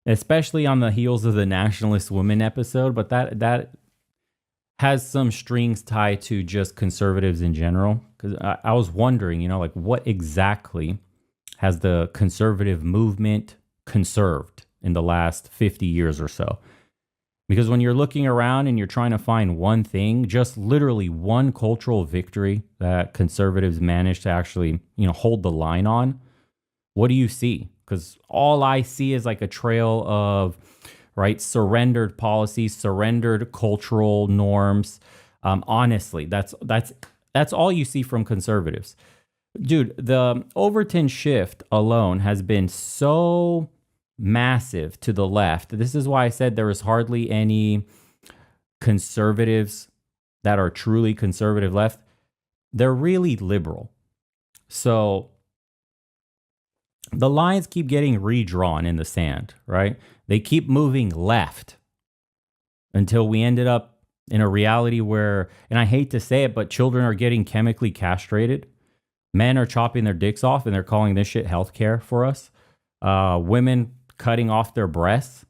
especially on the heels of the nationalist women episode. But that has some strings tied to just conservatives in general. Because I was wondering, like what exactly has the conservative movement conserved in the last 50 years or so? Because when you're looking around and you're trying to find one thing, just literally one cultural victory that conservatives managed to actually, hold the line on, what do you see? Because all I see is like a trail of, right, surrendered policies, surrendered cultural norms. Honestly, that's all you see from conservatives. Dude, the Overton shift alone has been so massive to the left. This is why I said there is hardly any conservatives that are truly conservative left. They're really liberal. So the lines keep getting redrawn in the sand, right? They keep moving left until we ended up in a reality where, and I hate to say it, but children are getting chemically castrated. Men are chopping their dicks off and they're calling this shit healthcare for us. Women cutting off their breasts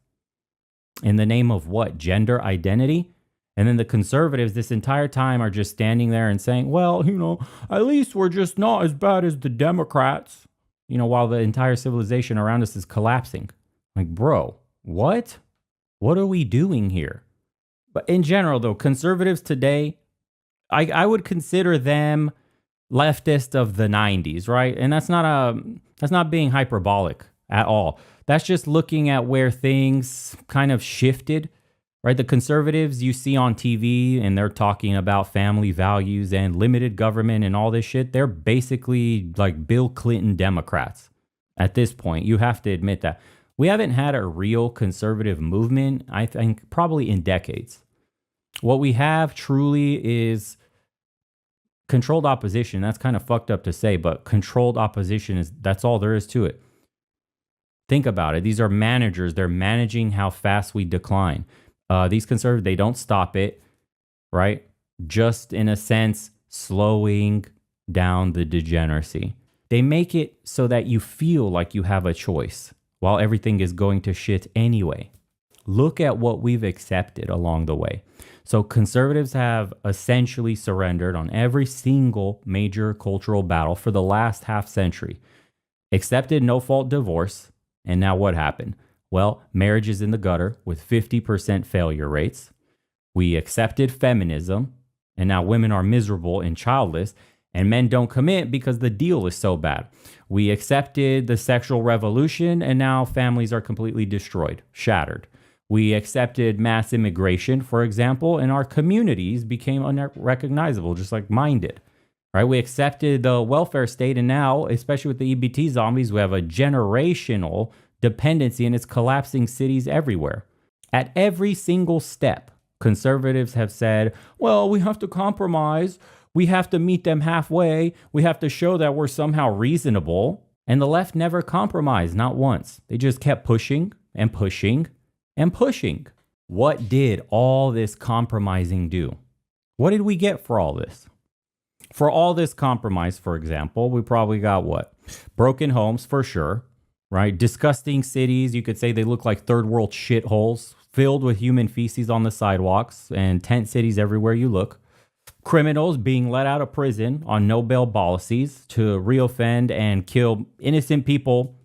in the name of what? Gender identity? And then the conservatives this entire time are just standing there and saying, well, at least we're just not as bad as the Democrats, while the entire civilization around us is collapsing. Like, bro, what? What are we doing here? But in general, though, conservatives today, I would consider them leftist of the 90s, right? And that's not being hyperbolic at all. That's just looking at where things kind of shifted, right? The conservatives you see on TV and they're talking about family values and limited government and all this shit. They're basically like Bill Clinton Democrats at this point. You have to admit that. We haven't had a real conservative movement, I think, probably in decades. What we have truly is controlled opposition. That's kind of fucked up to say, but controlled opposition that's all there is to it. Think about it. These are managers. They're managing how fast we decline. These conservatives, they don't stop it, right? Just in a sense, slowing down the degeneracy. They make it so that you feel like you have a choice while everything is going to shit anyway. Look at what we've accepted along the way. So conservatives have essentially surrendered on every single major cultural battle for the last half century. Accepted no-fault divorce. And now what happened? Well, marriage is in the gutter with 50% failure rates. We accepted feminism, and now women are miserable and childless, and men don't commit because the deal is so bad. We accepted the sexual revolution, and now families are completely destroyed, shattered. We accepted mass immigration, for example, and our communities became unrecognizable, just like mine did. Right? We accepted the welfare state, and now, especially with the EBT zombies, we have a generational dependency, and it's collapsing cities everywhere. At every single step, conservatives have said, well, we have to compromise. We have to meet them halfway. We have to show that we're somehow reasonable. And the left never compromised, not once. They just kept pushing and pushing and pushing. What did all this compromising do? What did we get for all this? For all this compromise, for example, we probably got what? Broken homes, for sure, right? Disgusting cities. You could say they look like third world shitholes filled with human feces on the sidewalks and tent cities everywhere you look. Criminals being let out of prison on no bail policies to reoffend and kill innocent people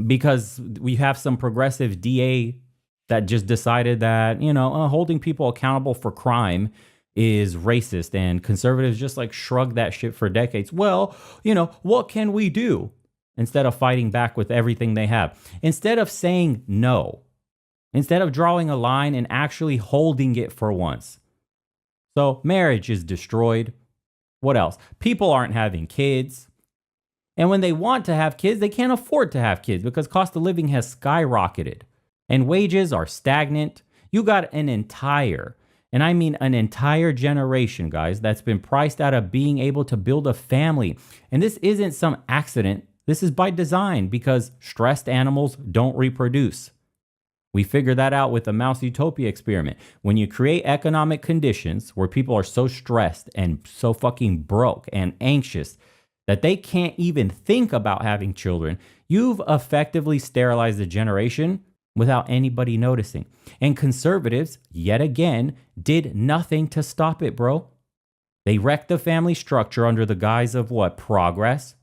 because we have some progressive DA that just decided that, holding people accountable for crime is racist, and conservatives just like shrug that shit for decades. Well, what can we do? Instead of fighting back with everything they have. Instead of saying no. Instead of drawing a line and actually holding it for once. So marriage is destroyed. What else? People aren't having kids. And when they want to have kids, they can't afford to have kids because cost of living has skyrocketed. And wages are stagnant. You got an entire, and I mean an entire generation, guys, that's been priced out of being able to build a family. And this isn't some accident. This is by design because stressed animals don't reproduce. We figured that out with the Mouse Utopia experiment. When you create economic conditions where people are so stressed and so fucking broke and anxious that they can't even think about having children, you've effectively sterilized a generation without anybody noticing. And conservatives, yet again, did nothing to stop it, bro. They wrecked the family structure under the guise of what? Progress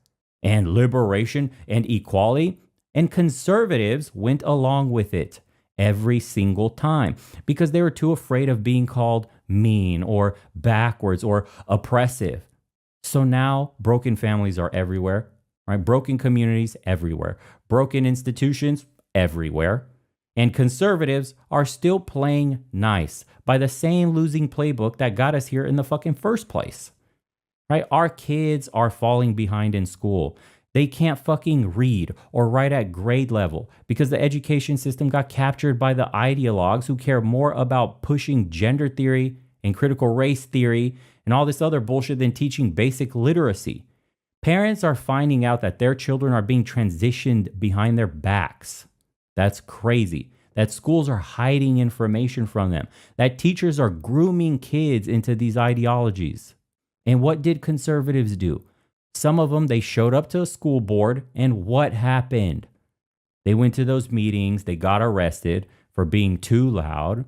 and liberation and equality. And conservatives went along with it every single time because they were too afraid of being called mean or backwards or oppressive. So now broken families are everywhere, right? Broken communities everywhere, broken institutions everywhere. And conservatives are still playing nice by the same losing playbook that got us here in the fucking first place, right? Our kids are falling behind in school. They can't fucking read or write at grade level because the education system got captured by the ideologues who care more about pushing gender theory and critical race theory and all this other bullshit than teaching basic literacy. Parents are finding out that their children are being transitioned behind their backs. That's crazy. That schools are hiding information from them. That teachers are grooming kids into these ideologies. And what did conservatives do? Some of them, they showed up to a school board, and what happened? They went to those meetings, they got arrested for being too loud,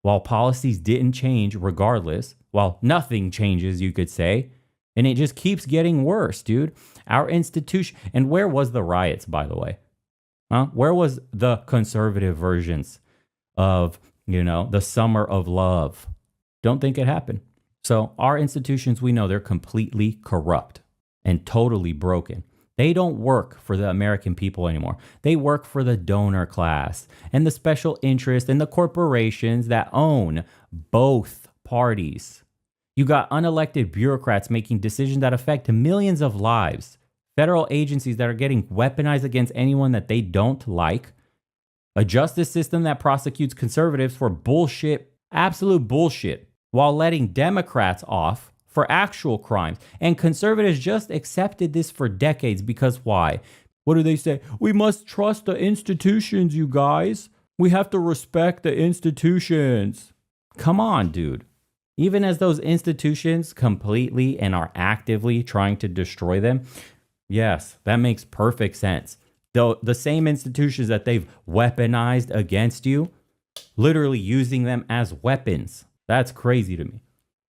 while policies didn't change regardless, while nothing changes, you could say. And it just keeps getting worse, dude. Our institution, and where was the riots, by the way? Where was the conservative versions of, the summer of love? Don't think it happened. So our institutions, we know they're completely corrupt and totally broken. They don't work for the American people anymore. They work for the donor class and the special interest and the corporations that own both parties. You got unelected bureaucrats making decisions that affect millions of lives. Federal agencies that are getting weaponized against anyone that they don't like. A justice system that prosecutes conservatives for bullshit, absolute bullshit, while letting Democrats off for actual crimes. And conservatives just accepted this for decades because why? What do they say? We must trust the institutions, you guys. We have to respect the institutions. Come on, dude. Even as those institutions completely and are actively trying to destroy them, yes, that makes perfect sense. Though the same institutions that they've weaponized against you, literally using them as weapons. That's crazy to me.